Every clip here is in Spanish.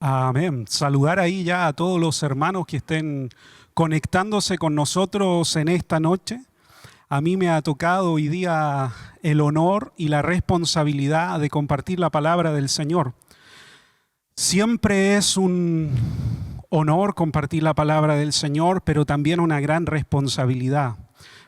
Amén. Saludar ahí ya a todos los hermanos que estén conectándose con nosotros en esta noche. A mí me ha tocado hoy día el honor y la responsabilidad de compartir la palabra del Señor. Siempre es un honor compartir la palabra del Señor, pero también una gran responsabilidad.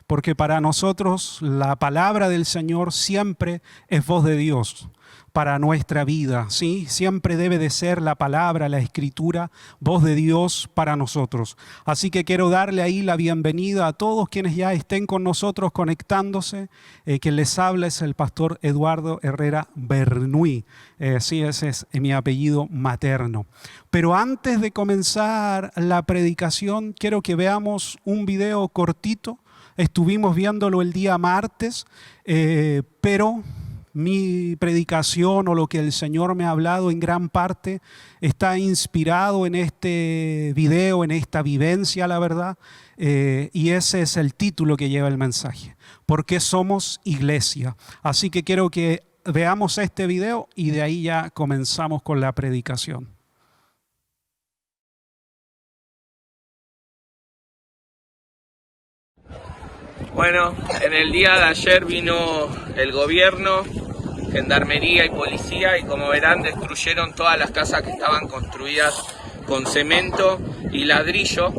Porque para nosotros la palabra del Señor siempre es voz de Dios para nuestra vida, ¿sí? Siempre debe de ser la palabra, la escritura, voz de Dios para nosotros. Así que quiero darle ahí la bienvenida a todos quienes ya estén con nosotros conectándose. Quien les habla es el pastor Eduardo Herrera Bernuy. Sí, ese es mi apellido materno. Pero antes de comenzar la predicación, quiero que veamos un video cortito. Estuvimos viéndolo el día martes, pero mi predicación o lo que el Señor me ha hablado en gran parte está inspirado en este video, en esta vivencia, la verdad, y ese es el título que lleva el mensaje. ¿Por qué somos iglesia? Así que quiero que veamos este video y de ahí ya comenzamos con la predicación. Bueno, en el día de ayer vino el gobierno, gendarmería y policía y como verán destruyeron todas las casas que estaban construidas con cemento y ladrillo,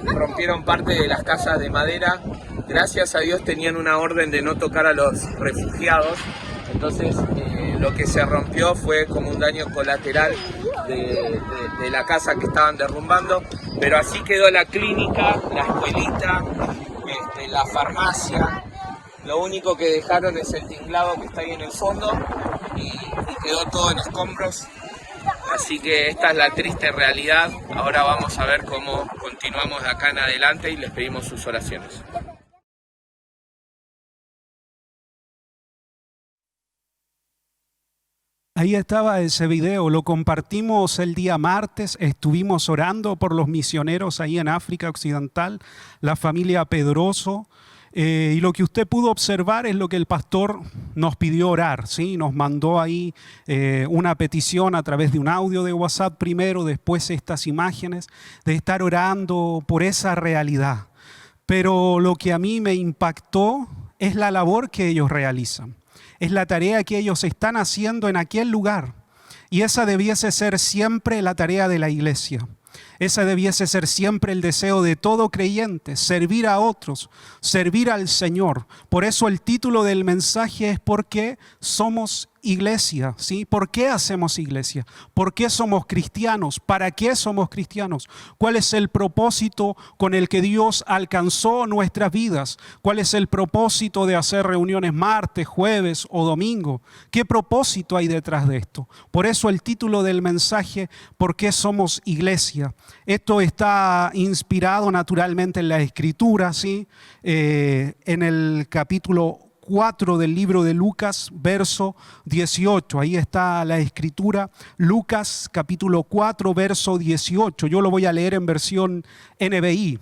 rompieron parte de las casas de madera. Gracias a Dios tenían una orden de no tocar a los refugiados, entonces lo que se rompió fue como un daño colateral de la casa que estaban derrumbando, pero así quedó la clínica, la escuelita, la farmacia. Lo único que dejaron es el tinglado que está ahí en el fondo y quedó todo en escombros. Así que esta es la triste realidad. Ahora vamos a ver cómo continuamos de acá en adelante y les pedimos sus oraciones. Ahí estaba ese video, lo compartimos el día martes, estuvimos orando por los misioneros ahí en África Occidental, la familia Pedroso, y lo que usted pudo observar es lo que el pastor nos pidió orar, ¿sí? Nos mandó ahí una petición a través de un audio de WhatsApp primero, después estas imágenes, de estar orando por esa realidad. Pero lo que a mí me impactó es la labor que ellos realizan. Es la tarea que ellos están haciendo en aquel lugar. Y esa debiese ser siempre la tarea de la iglesia. Esa debiese ser siempre el deseo de todo creyente, servir a otros, servir al Señor. Por eso el título del mensaje es ¿por qué somos iglesia? ¿Sí? ¿Por qué hacemos iglesia? ¿Por qué somos cristianos? ¿Para qué somos cristianos? ¿Cuál es el propósito con el que Dios alcanzó nuestras vidas? ¿Cuál es el propósito de hacer reuniones martes, jueves o domingo? ¿Qué propósito hay detrás de esto? Por eso el título del mensaje, ¿por qué somos iglesia? Esto está inspirado naturalmente en la Escritura, ¿sí? En el capítulo 4 del libro de Lucas, verso 18. Ahí está la escritura, Lucas capítulo 4, verso 18. Yo lo voy a leer en versión NBI.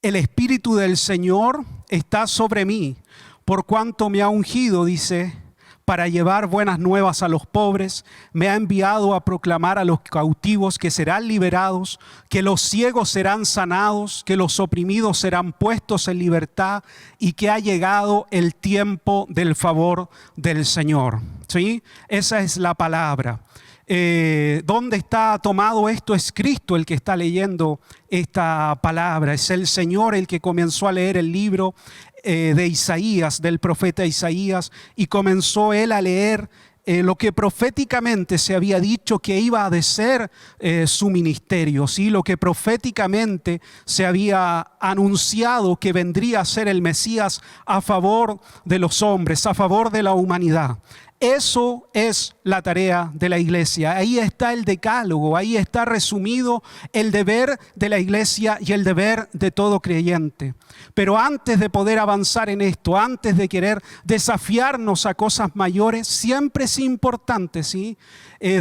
El Espíritu del Señor está sobre mí, por cuanto me ha ungido, dice, para llevar buenas nuevas a los pobres, me ha enviado a proclamar a los cautivos que serán liberados, que los ciegos serán sanados, que los oprimidos serán puestos en libertad y que ha llegado el tiempo del favor del Señor. ¿Sí? Esa es la palabra. ¿Dónde está tomado esto? Es Cristo el que está leyendo esta palabra. Es el Señor el que comenzó a leer el libro de Isaías, del profeta Isaías, y comenzó él a leer lo que proféticamente se había dicho que iba a de ser su ministerio, ¿sí? Lo que proféticamente se había anunciado que vendría a ser el Mesías a favor de los hombres, a favor de la humanidad. Eso es la tarea de la iglesia. Ahí está el decálogo, ahí está resumido el deber de la iglesia y el deber de todo creyente. Pero antes de poder avanzar en esto, antes de querer desafiarnos a cosas mayores, siempre es importante, ¿sí?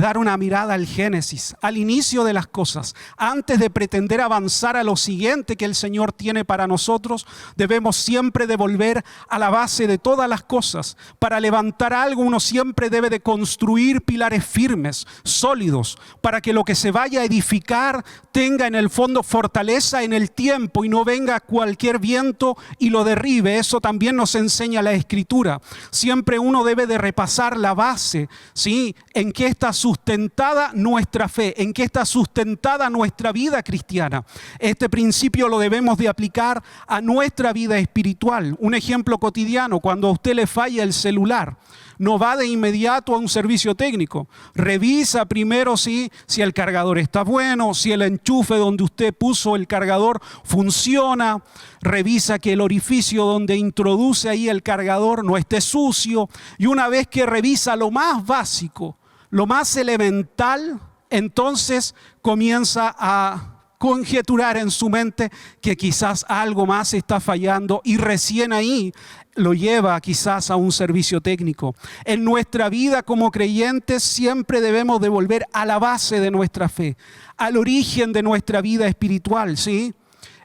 Dar una mirada al Génesis, al inicio de las cosas. Antes de pretender avanzar a lo siguiente que el Señor tiene para nosotros, debemos siempre de volver a la base de todas las cosas. Para levantar algo, uno siempre debe de construir pilares firmes, sólidos, para que lo que se vaya a edificar tenga en el fondo fortaleza en el tiempo y no venga cualquier viento y lo derribe. Eso también nos enseña la Escritura. Siempre uno debe de repasar la base, ¿sí? En qué está sustentada nuestra fe, en qué está sustentada nuestra vida cristiana. Este principio lo debemos de aplicar a nuestra vida espiritual. Un ejemplo cotidiano: cuando a usted le falla el celular, no va de inmediato a un servicio técnico. Revisa primero si el cargador está bueno, si el enchufe donde usted puso el cargador funciona. Revisa que el orificio donde introduce ahí el cargador no esté sucio. Y una vez que revisa lo más básico, lo más elemental, entonces comienza a conjeturar en su mente que quizás algo más está fallando y recién ahí lo lleva quizás a un servicio técnico. En nuestra vida como creyentes siempre debemos de volver a la base de nuestra fe, al origen de nuestra vida espiritual, ¿sí?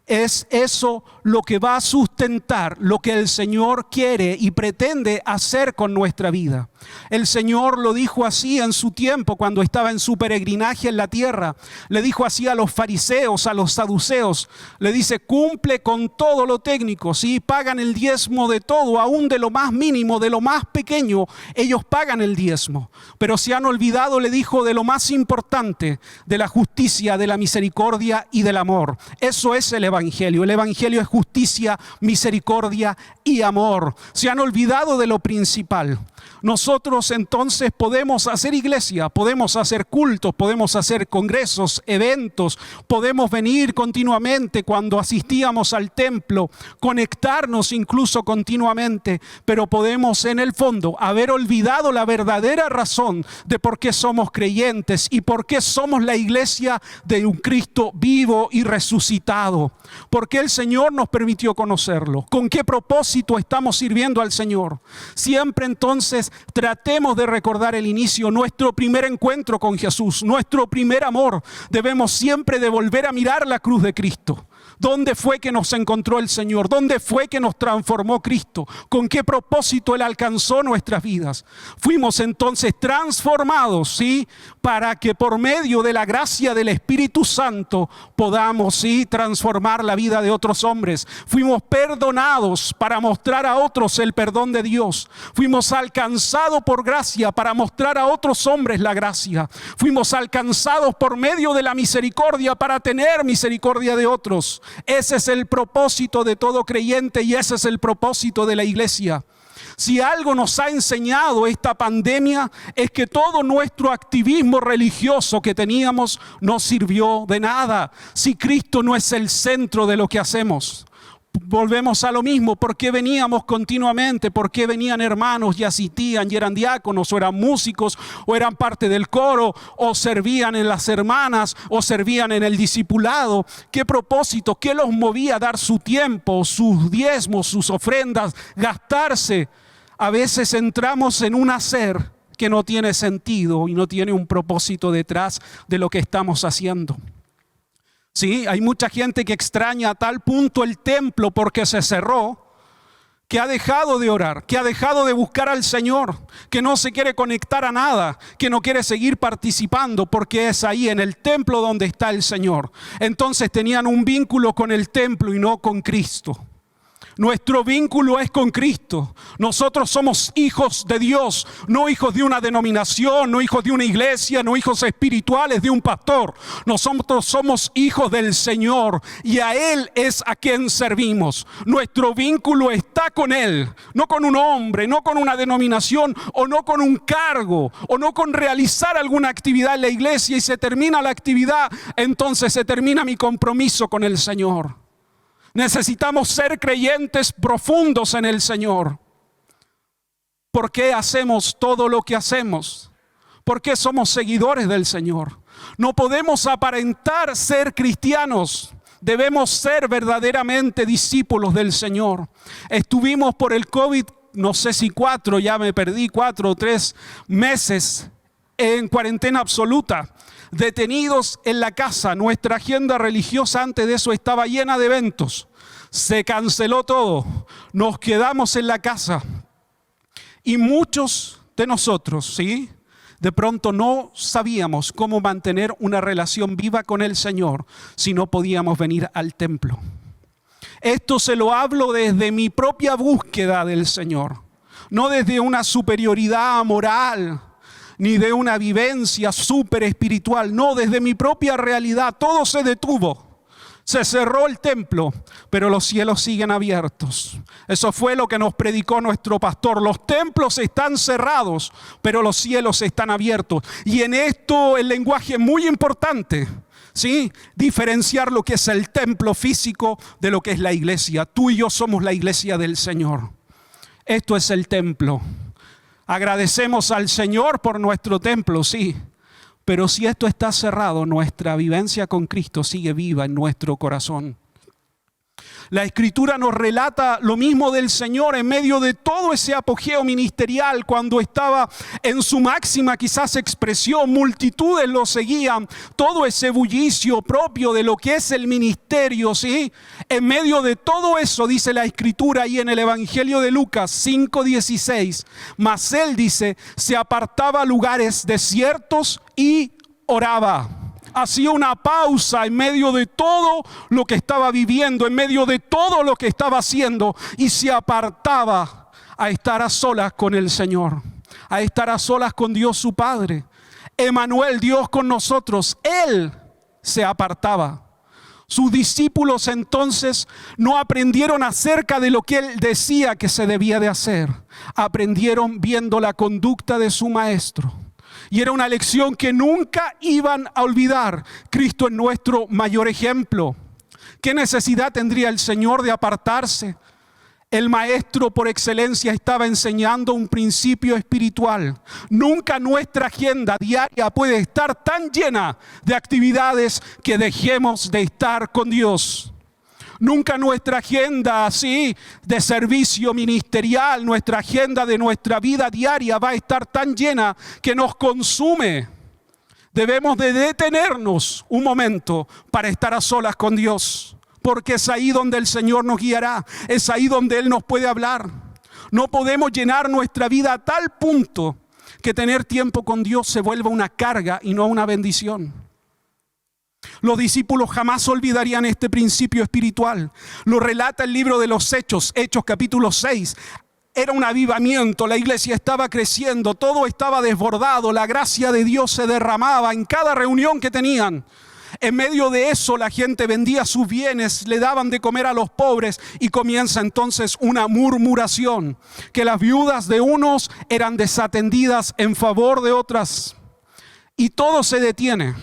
Es eso lo que va a sustentar lo que el Señor quiere y pretende hacer con nuestra vida. El Señor lo dijo así en su tiempo cuando estaba en su peregrinaje en la tierra. Le dijo así a los fariseos, a los saduceos. Le dice: cumple con todo lo técnico, ¿sí? Pagan el diezmo de todo, aún de lo más mínimo, de lo más pequeño. Ellos pagan el diezmo. Pero se han olvidado, le dijo, de lo más importante, de la justicia, de la misericordia y del amor. Eso es el Evangelio. El Evangelio es justicia, misericordia y amor. Se han olvidado de lo principal. Nosotros entonces podemos hacer iglesia, podemos hacer cultos, podemos hacer congresos, eventos, podemos venir continuamente cuando asistíamos al templo, conectarnos incluso continuamente, pero podemos en el fondo haber olvidado la verdadera razón de por qué somos creyentes y por qué somos la iglesia de un Cristo vivo y resucitado. ¿Por qué el Señor nos permitió conocerlo? ¿Con qué propósito estamos sirviendo al Señor? Siempre entonces tratemos de recordar el inicio, nuestro primer encuentro con Jesús, nuestro primer amor. Debemos siempre de volver a mirar la cruz de Cristo. ¿Dónde fue que nos encontró el Señor? ¿Dónde fue que nos transformó Cristo? ¿Con qué propósito Él alcanzó nuestras vidas? Fuimos entonces transformados, ¿sí? Para que por medio de la gracia del Espíritu Santo podamos, ¿sí?, transformar la vida de otros hombres. Fuimos perdonados para mostrar a otros el perdón de Dios. Fuimos alcanzados por gracia para mostrar a otros hombres la gracia. Fuimos alcanzados por medio de la misericordia para tener misericordia de otros. Ese es el propósito de todo creyente y ese es el propósito de la iglesia. Si algo nos ha enseñado esta pandemia es que todo nuestro activismo religioso que teníamos no sirvió de nada si Cristo no es el centro de lo que hacemos. Volvemos a lo mismo. ¿Por qué veníamos continuamente? ¿Por qué venían hermanos y asistían y eran diáconos o eran músicos o eran parte del coro o servían en las hermanas o servían en el discipulado? ¿Qué propósito? ¿Qué los movía a dar su tiempo, sus diezmos, sus ofrendas, gastarse? A veces entramos en un hacer que no tiene sentido y no tiene un propósito detrás de lo que estamos haciendo. Sí, hay mucha gente que extraña a tal punto el templo porque se cerró, que ha dejado de orar, que ha dejado de buscar al Señor, que no se quiere conectar a nada, que no quiere seguir participando porque es ahí en el templo donde está el Señor. Entonces tenían un vínculo con el templo y no con Cristo. Nuestro vínculo es con Cristo. Nosotros somos hijos de Dios, no hijos de una denominación, no hijos de una iglesia, no hijos espirituales de un pastor. Nosotros somos hijos del Señor y a Él es a quien servimos. Nuestro vínculo está con Él, no con un hombre, no con una denominación o no con un cargo o no con realizar alguna actividad en la iglesia y se termina la actividad, entonces se termina mi compromiso con el Señor. Necesitamos ser creyentes profundos en el Señor. ¿Por qué hacemos todo lo que hacemos? ¿Por qué somos seguidores del Señor? No podemos aparentar ser cristianos. Debemos ser verdaderamente discípulos del Señor. Estuvimos por el COVID, no sé si 4 o 3 meses en cuarentena absoluta. Detenidos en la casa. Nuestra agenda religiosa antes de eso estaba llena de eventos. Se canceló todo. Nos quedamos en la casa. Y muchos de nosotros, ¿sí? De pronto no sabíamos cómo mantener una relación viva con el Señor si no podíamos venir al templo. Esto se lo hablo desde mi propia búsqueda del Señor, no desde una superioridad moral, ni de una vivencia súper espiritual, no, desde mi propia realidad. Todo se detuvo. Se cerró el templo, pero los cielos siguen abiertos. Eso fue lo que nos predicó nuestro pastor. Los templos están cerrados, pero los cielos están abiertos. Y en esto el lenguaje es muy importante, ¿sí? Diferenciar lo que es el templo físico de lo que es la iglesia. Tú y yo somos la iglesia del Señor. Esto es el templo. Agradecemos al Señor por nuestro templo, sí. Pero si esto está cerrado, nuestra vivencia con Cristo sigue viva en nuestro corazón. La Escritura nos relata lo mismo del Señor en medio de todo ese apogeo ministerial, cuando estaba en su máxima quizás expresión, multitudes lo seguían, todo ese bullicio propio de lo que es el ministerio, ¿sí? En medio de todo eso, dice la Escritura ahí en el Evangelio de Lucas 5:16, mas él, dice, se apartaba a lugares desiertos y oraba. Hacía una pausa en medio de todo lo que estaba viviendo, en medio de todo lo que estaba haciendo, y se apartaba a estar a solas con el Señor, a estar a solas con Dios su Padre. Emmanuel, Dios con nosotros, Él se apartaba. Sus discípulos entonces no aprendieron acerca de lo que Él decía que se debía de hacer. Aprendieron viendo la conducta de su Maestro. Y era una lección que nunca iban a olvidar. Cristo es nuestro mayor ejemplo. ¿Qué necesidad tendría el Señor de apartarse? El Maestro por excelencia estaba enseñando un principio espiritual. Nunca nuestra agenda diaria puede estar tan llena de actividades que dejemos de estar con Dios. Nunca nuestra agenda así de servicio ministerial, nuestra agenda de nuestra vida diaria va a estar tan llena que nos consume. Debemos de detenernos un momento para estar a solas con Dios, porque es ahí donde el Señor nos guiará, es ahí donde Él nos puede hablar. No podemos llenar nuestra vida a tal punto que tener tiempo con Dios se vuelva una carga y no una bendición. Los discípulos jamás olvidarían este principio espiritual. Lo relata el libro de los Hechos, Hechos capítulo 6. Era un avivamiento, la iglesia estaba creciendo, todo estaba desbordado, la gracia de Dios se derramaba en cada reunión que tenían. En medio de eso la gente vendía sus bienes, le daban de comer a los pobres, y comienza entonces una murmuración, que las viudas de unos eran desatendidas en favor de otras, y todo se detiene.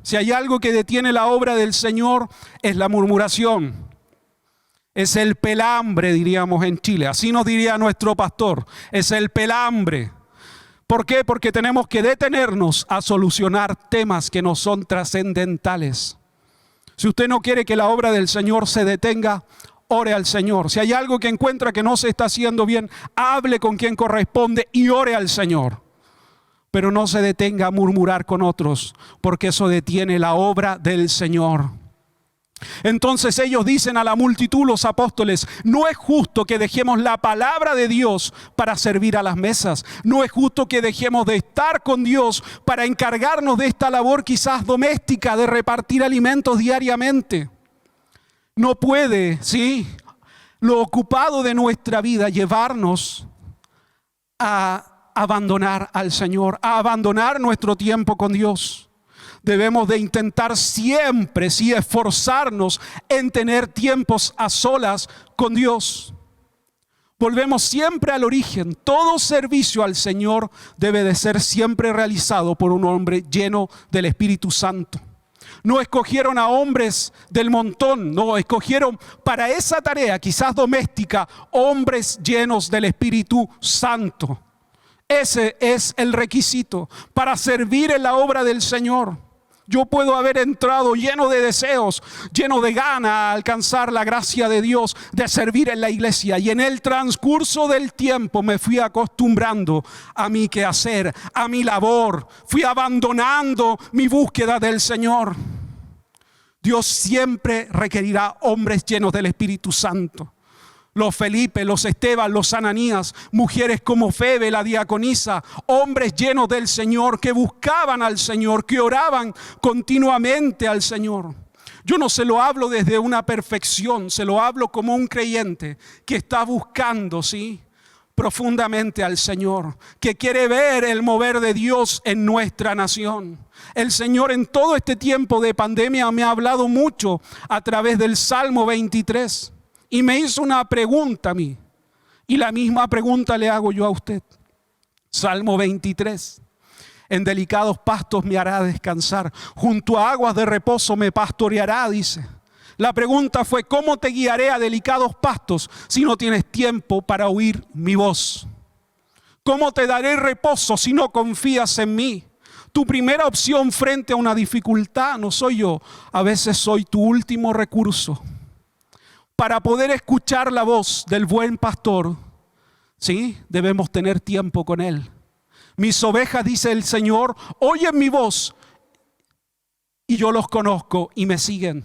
Si hay algo que detiene la obra del Señor, es la murmuración. Es el pelambre, diríamos en Chile. Así nos diría nuestro pastor. Es el pelambre. ¿Por qué? Porque tenemos que detenernos a solucionar temas que no son trascendentales. Si usted no quiere que la obra del Señor se detenga, ore al Señor. Si hay algo que encuentra que no se está haciendo bien, hable con quien corresponde y ore al Señor. Pero no se detenga a murmurar con otros, porque eso detiene la obra del Señor. Entonces ellos dicen a la multitud, los apóstoles, no es justo que dejemos la palabra de Dios para servir a las mesas. No es justo que dejemos de estar con Dios para encargarnos de esta labor quizás doméstica, de repartir alimentos diariamente. No puede, ¿sí?, lo ocupado de nuestra vida llevarnos a abandonar al Señor, a abandonar nuestro tiempo con Dios. Debemos de intentar siempre, sí, esforzarnos en tener tiempos a solas con Dios. Volvemos siempre al origen. Todo servicio al Señor debe de ser siempre realizado por un hombre lleno del Espíritu Santo. No escogieron a hombres del montón, no, escogieron para esa tarea, quizás doméstica, hombres llenos del Espíritu Santo. Ese es el requisito para servir en la obra del Señor. Yo puedo haber entrado lleno de deseos, lleno de ganas a alcanzar la gracia de Dios, de servir en la iglesia. Y en el transcurso del tiempo me fui acostumbrando a mi quehacer, a mi labor. Fui abandonando mi búsqueda del Señor. Dios siempre requerirá hombres llenos del Espíritu Santo. los Felipe, los Esteban, los Ananías, mujeres como Febe, la diaconisa, hombres llenos del Señor que buscaban al Señor, que oraban continuamente al Señor. Yo no se lo hablo desde una perfección, se lo hablo como un creyente que está buscando, ¿sí?, profundamente al Señor, que quiere ver el mover de Dios en nuestra nación. El Señor en todo este tiempo de pandemia me ha hablado mucho a través del Salmo 23 y me hizo una pregunta a mí, y la misma pregunta le hago yo a usted. Salmo 23: en delicados pastos me hará descansar, junto a aguas de reposo me pastoreará, dice. La pregunta fue: ¿cómo te guiaré a delicados pastos si no tienes tiempo para oír mi voz? ¿Cómo te daré reposo si no confías en mí? Tu primera opción frente a una dificultad no soy yo, a veces soy tu último recurso. Para poder escuchar la voz del buen pastor, ¿sí?, debemos tener tiempo con él. Mis ovejas, dice el Señor, oyen mi voz y yo los conozco y me siguen.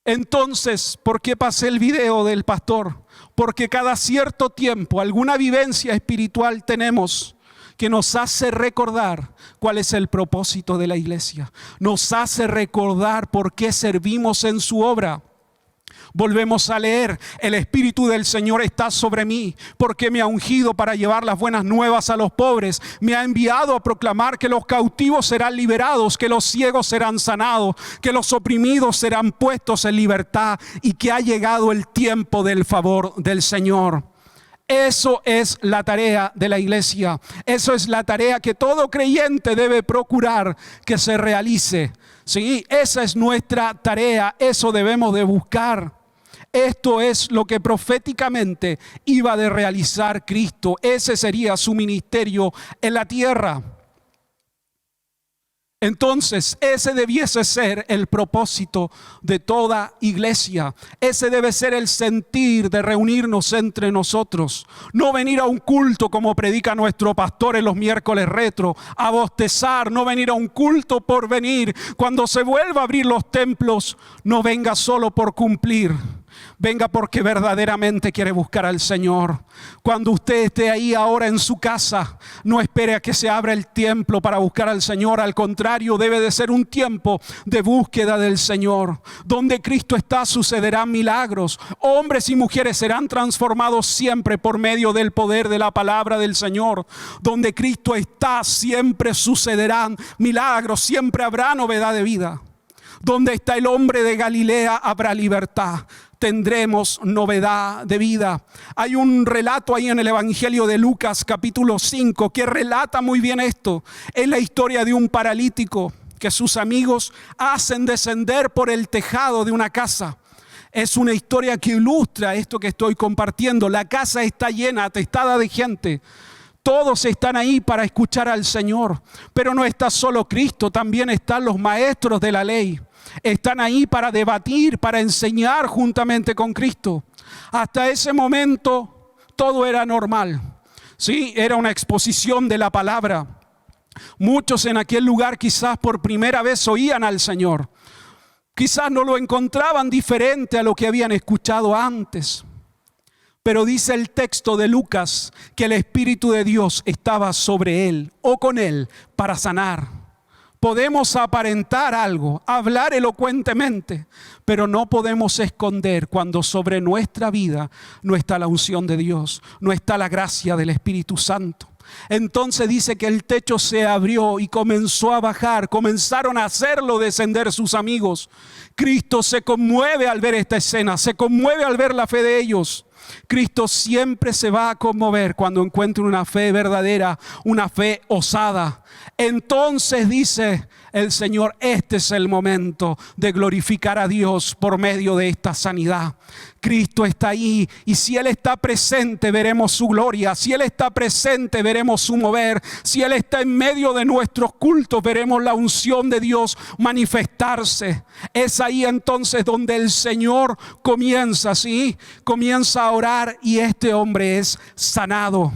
Entonces, ¿por qué pasé el video del pastor? Porque cada cierto tiempo alguna vivencia espiritual tenemos que nos hace recordar cuál es el propósito de la iglesia. Nos hace recordar por qué servimos en su obra. Volvemos a leer: el Espíritu del Señor está sobre mí, porque me ha ungido para llevar las buenas nuevas a los pobres. Me ha enviado a proclamar que los cautivos serán liberados, que los ciegos serán sanados, que los oprimidos serán puestos en libertad, y que ha llegado el tiempo del favor del Señor. Eso es la tarea de la iglesia. Eso es la tarea que todo creyente debe procurar que se realice. Sí, esa es nuestra tarea. Eso debemos de buscar. Esto es lo que proféticamente iba de realizar Cristo. Ese sería su ministerio en la tierra. Entonces, ese debiese ser el propósito de toda iglesia. Ese debe ser el sentir de reunirnos entre nosotros. No venir a un culto como predica nuestro pastor en los miércoles retro, a bostezar, no venir a un culto por venir. Cuando se vuelva a abrir los templos, no venga solo por cumplir. Venga porque verdaderamente quiere buscar al Señor. Cuando usted esté ahí ahora en su casa, no espere a que se abra el templo para buscar al Señor. Al contrario, debe de ser un tiempo de búsqueda del Señor. Donde Cristo está, sucederán milagros. Hombres y mujeres serán transformados siempre por medio del poder de la palabra del Señor. Donde Cristo está, siempre sucederán milagros, siempre habrá novedad de vida. Donde está el hombre de Galilea, habrá libertad. Tendremos novedad de vida. Hay un relato ahí en el Evangelio de Lucas capítulo 5 que relata muy bien esto. Es la historia de un paralítico que sus amigos hacen descender por el tejado de una casa. Es una historia que ilustra esto que estoy compartiendo. La casa está llena, atestada de gente. Todos están ahí para escuchar al Señor. Pero no está solo Cristo, también están los maestros de la ley. Están ahí para debatir, para enseñar juntamente con Cristo. Hasta ese momento todo era normal. Sí, era una exposición de la palabra. Muchos en aquel lugar quizás por primera vez oían al Señor. Quizás no lo encontraban diferente a lo que habían escuchado antes. Pero dice el texto de Lucas que el Espíritu de Dios estaba sobre él o con él para sanar. Podemos aparentar algo, hablar elocuentemente, pero no podemos esconder cuando sobre nuestra vida no está la unción de Dios, no está la gracia del Espíritu Santo. Entonces dice que el techo se abrió y comenzó a bajar, comenzaron a hacerlo descender sus amigos. Cristo se conmueve al ver esta escena, se conmueve al ver la fe de ellos. Cristo siempre se va a conmover cuando encuentre una fe verdadera, una fe osada. Entonces dice el Señor, este es el momento de glorificar a Dios por medio de esta sanidad. Cristo está ahí y si Él está presente veremos su gloria. Si Él está presente veremos su mover. Si Él está en medio de nuestros cultos veremos la unción de Dios manifestarse. Es ahí entonces donde el Señor comienza, ¿sí? Comienza a orar y este hombre es sanado.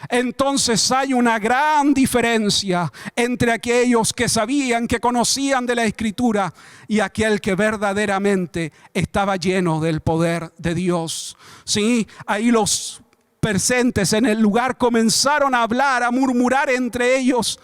Entonces hay una gran diferencia entre aquellos que sabían, que conocían de la Escritura, y aquel que verdaderamente estaba lleno del poder de Dios. Sí, ahí los presentes en el lugar comenzaron a hablar, a murmurar entre ellos: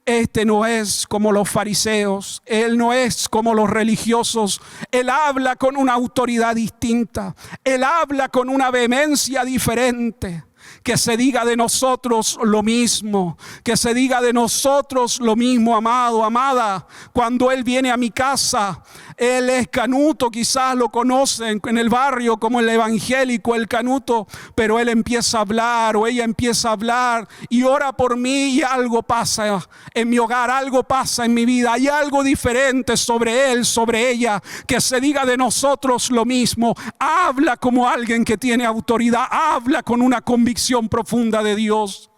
este no es como los fariseos, él no es como los religiosos, él habla con una autoridad distinta, él habla con una vehemencia diferente. Que se diga de nosotros lo mismo, que se diga de nosotros lo mismo, amado, amada. Cuando Él viene a mi casa, Él es Canuto, quizás lo conocen en el barrio como el evangélico, el Canuto, pero Él empieza a hablar o ella empieza a hablar y ora por mí y algo pasa en mi hogar, algo pasa en mi vida, hay algo diferente sobre Él, sobre ella. Que se diga de nosotros lo mismo, habla como alguien que tiene autoridad, habla con una convicción profunda de Dios.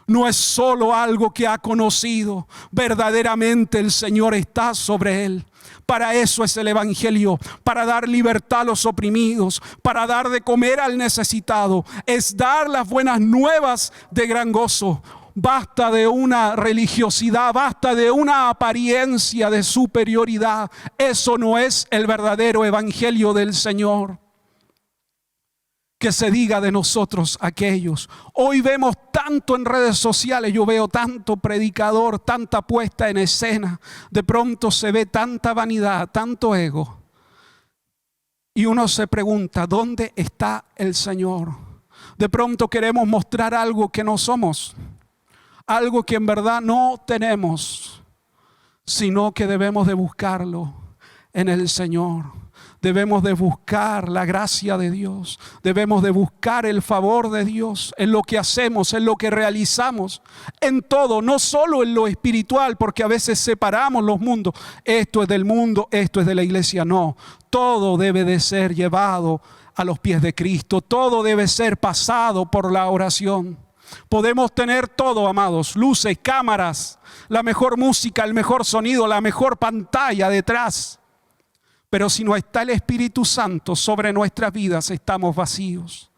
No es solo algo que ha conocido, verdaderamente el Señor está sobre él. Para eso es el evangelio, para dar libertad a los oprimidos, para dar de comer al necesitado, es dar las buenas nuevas de gran gozo. Basta de una religiosidad, basta de una apariencia de superioridad. Eso no es el verdadero evangelio del Señor. Que se diga de nosotros aquellos. Hoy vemos tanto en redes sociales, yo veo tanto predicador, tanta puesta en escena. De pronto se ve tanta vanidad, tanto ego. Y uno se pregunta, ¿dónde está el Señor? De pronto queremos mostrar algo que no somos, algo que en verdad no tenemos, sino que debemos de buscarlo en el Señor. Debemos de buscar la gracia de Dios. Debemos de buscar el favor de Dios en lo que hacemos, en lo que realizamos, en todo, no solo en lo espiritual, porque a veces separamos los mundos. Esto es del mundo, esto es de la iglesia. No, todo debe de ser llevado a los pies de Cristo. Todo debe ser pasado por la oración. Podemos tener todo, amados, luces, cámaras, la mejor música, el mejor sonido, la mejor pantalla detrás. Pero si no está el Espíritu Santo sobre nuestras vidas, estamos vacíos.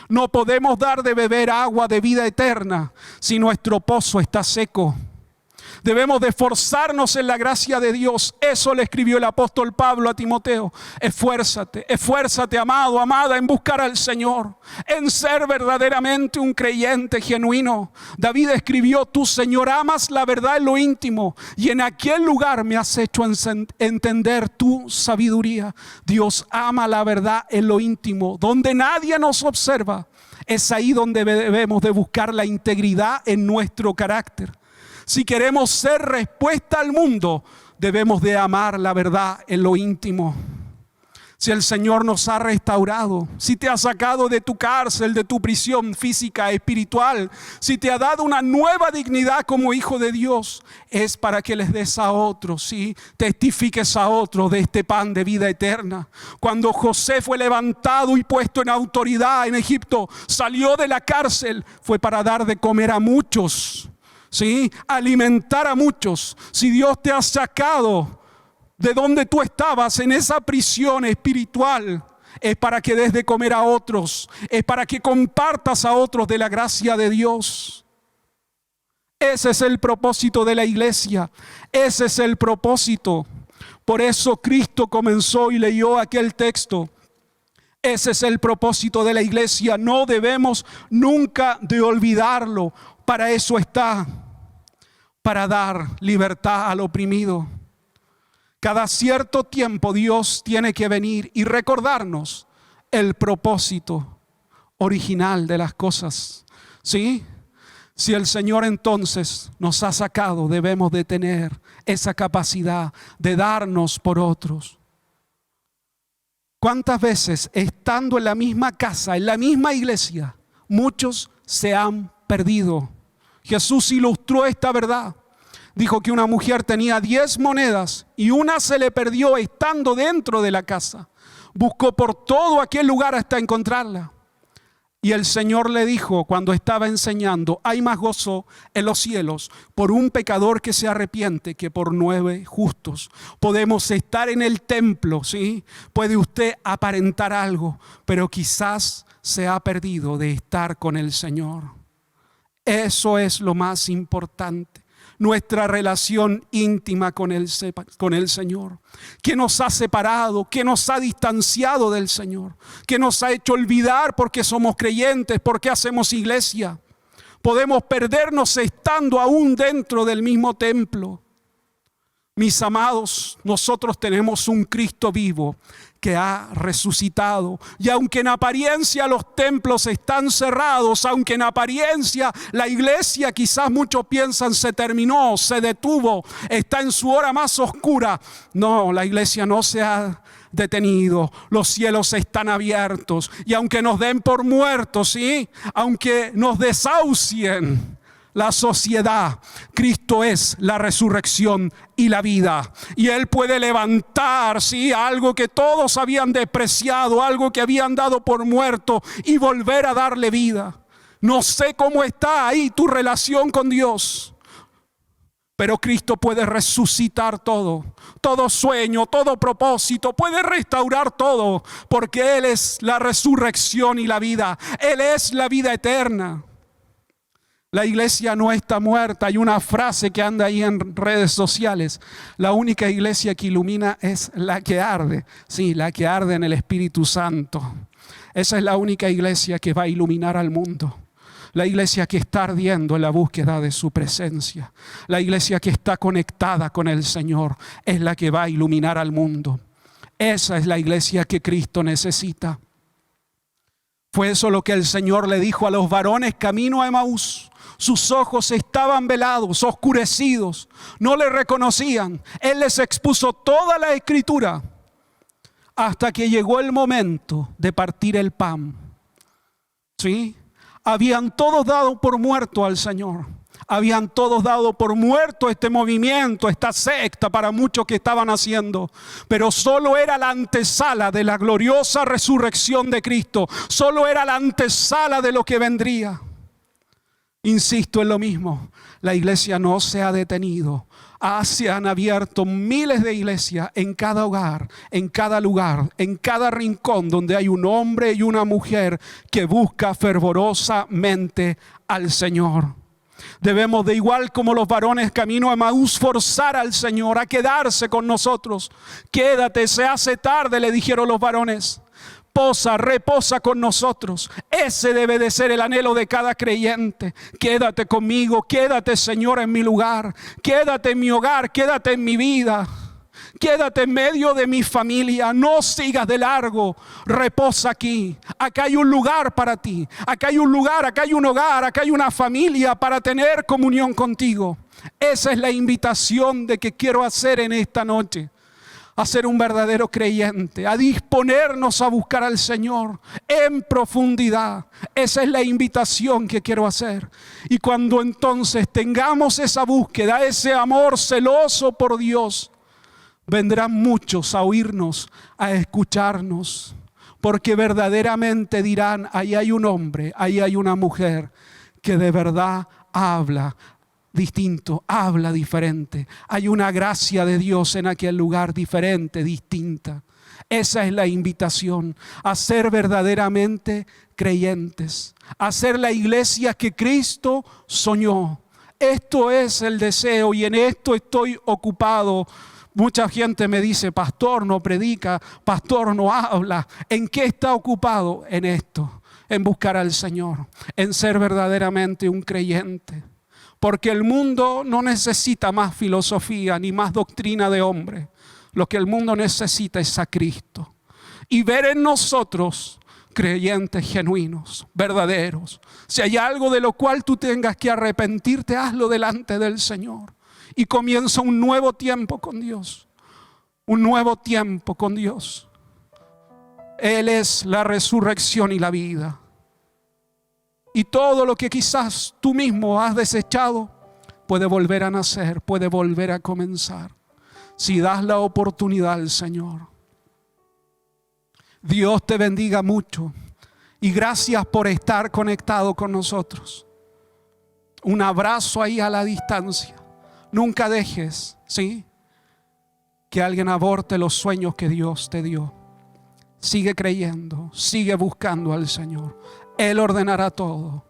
No podemos dar de beber agua de vida eterna si nuestro pozo está seco. Debemos de esforzarnos en la gracia de Dios. Eso le escribió el apóstol Pablo a Timoteo. Esfuérzate, esfuérzate, amado, amada, en buscar al Señor, en ser verdaderamente un creyente genuino. David escribió: tú, Señor, amas la verdad en lo íntimo, y en aquel lugar me has hecho entender tu sabiduría. Dios ama la verdad en lo íntimo, donde nadie nos observa. Es ahí donde debemos de buscar la integridad en nuestro carácter. Si queremos ser respuesta al mundo, debemos de amar la verdad en lo íntimo. Si el Señor nos ha restaurado, si te ha sacado de tu cárcel, de tu prisión física, espiritual, si te ha dado una nueva dignidad como hijo de Dios, es para que les des a otros, ¿sí? Testifiques a otros de este pan de vida eterna. Cuando José fue levantado y puesto en autoridad en Egipto, salió de la cárcel, fue para dar de comer a muchos. ¿Sí? Alimentar a muchos. Si Dios te ha sacado de donde tú estabas, en esa prisión espiritual, es para que des de comer a otros, es para que compartas a otros de la gracia de Dios. Ese es el propósito de la iglesia, ese es el propósito. Por eso Cristo comenzó y leyó aquel texto. Ese es el propósito de la iglesia, no debemos nunca de olvidarlo. Para eso está, para dar libertad al oprimido. Cada cierto tiempo Dios tiene que venir y recordarnos el propósito original de las cosas. ¿Sí? Si el Señor entonces nos ha sacado, debemos de tener esa capacidad de darnos por otros. ¿Cuántas veces estando en la misma casa, en la misma iglesia, muchos se han perdido? Jesús ilustró esta verdad. Dijo que una mujer tenía 10 monedas y una se le perdió estando dentro de la casa. Buscó por todo aquel lugar hasta encontrarla. Y el Señor le dijo cuando estaba enseñando: hay más gozo en los cielos por un pecador que se arrepiente que por 9 justos. Podemos estar en el templo, ¿sí? Puede usted aparentar algo, pero quizás se ha perdido de estar con el Señor. Eso es lo más importante. Nuestra relación íntima con el Señor, que nos ha separado, que nos ha distanciado del Señor, que nos ha hecho olvidar porque somos creyentes, porque hacemos iglesia. Podemos perdernos estando aún dentro del mismo templo. Mis amados, nosotros tenemos un Cristo vivo que ha resucitado. Y aunque en apariencia los templos están cerrados, aunque en apariencia la iglesia quizás muchos piensan se terminó, se detuvo, está en su hora más oscura. No, la iglesia no se ha detenido. Los cielos están abiertos. Y aunque nos den por muertos, ¿sí? Aunque nos desahucien la sociedad, Cristo es la resurrección y la vida. Y Él puede levantar, ¿sí?, algo que todos habían despreciado, algo que habían dado por muerto, y volver a darle vida. No sé cómo está ahí tu relación con Dios, pero Cristo puede resucitar todo, todo sueño, todo propósito, puede restaurar todo, porque Él es la resurrección y la vida. Él es la vida eterna. La iglesia no está muerta. Hay una frase que anda ahí en redes sociales: la única iglesia que ilumina es la que arde. Sí, la que arde en el Espíritu Santo. Esa es la única iglesia que va a iluminar al mundo. La iglesia que está ardiendo en la búsqueda de su presencia. La iglesia que está conectada con el Señor es la que va a iluminar al mundo. Esa es la iglesia que Cristo necesita. Fue eso lo que el Señor le dijo a los varones camino a Emaús. Sus ojos estaban velados, oscurecidos, no le reconocían. Él les expuso toda la escritura hasta que llegó el momento de partir el pan. ¿Sí? Habían todos dado por muerto al Señor. Habían todos dado por muerto este movimiento, esta secta para muchos que estaban haciendo. Pero solo era la antesala de la gloriosa resurrección de Cristo. Solo era la antesala de lo que vendría. Insisto en lo mismo, la iglesia no se ha detenido. Se han abierto miles de iglesias en cada hogar, en cada lugar, en cada rincón donde hay un hombre y una mujer que busca fervorosamente al Señor. Debemos, de igual como los varones camino a Emaús, forzar al Señor a quedarse con nosotros. Quédate, se hace tarde, le dijeron los varones. Reposa con nosotros. Ese debe de ser el anhelo de cada creyente. Quédate conmigo, quédate, Señor, en mi lugar. Quédate en mi hogar, quédate en mi vida. Quédate en medio de mi familia. No sigas de largo. Reposa aquí. Acá hay un lugar para ti. Acá hay un lugar, acá hay un hogar, acá hay una familia para tener comunión contigo. Esa es la invitación de que quiero hacer en esta noche. A ser un verdadero creyente, a disponernos a buscar al Señor en profundidad. Esa es la invitación que quiero hacer. Y cuando entonces tengamos esa búsqueda, ese amor celoso por Dios, vendrán muchos a oírnos, a escucharnos, porque verdaderamente dirán: ahí hay un hombre, ahí hay una mujer que de verdad habla distinto, habla diferente. Hay una gracia de Dios en aquel lugar diferente, distinta. Esa es la invitación, a ser verdaderamente creyentes, a ser la iglesia que Cristo soñó. Esto es el deseo y en esto estoy ocupado. Mucha gente me dice: pastor no predica, pastor no habla. ¿En qué está ocupado? En esto, en buscar al Señor, en ser verdaderamente un creyente. Porque el mundo no necesita más filosofía ni más doctrina de hombre. Lo que el mundo necesita es a Cristo. Y ver en nosotros creyentes genuinos, verdaderos. Si hay algo de lo cual tú tengas que arrepentirte, hazlo delante del Señor. Y comienza un nuevo tiempo con Dios. Un nuevo tiempo con Dios. Él es la resurrección y la vida. Y todo lo que quizás tú mismo has desechado puede volver a nacer, puede volver a comenzar, si das la oportunidad al Señor. Dios te bendiga mucho y gracias por estar conectado con nosotros. Un abrazo ahí a la distancia. Nunca dejes, ¿sí?, que alguien aborte los sueños que Dios te dio. Sigue creyendo, sigue buscando al Señor. Él ordenará todo.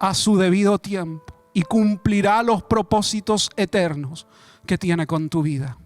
a su debido tiempo y cumplirá los propósitos eternos que tiene con tu vida.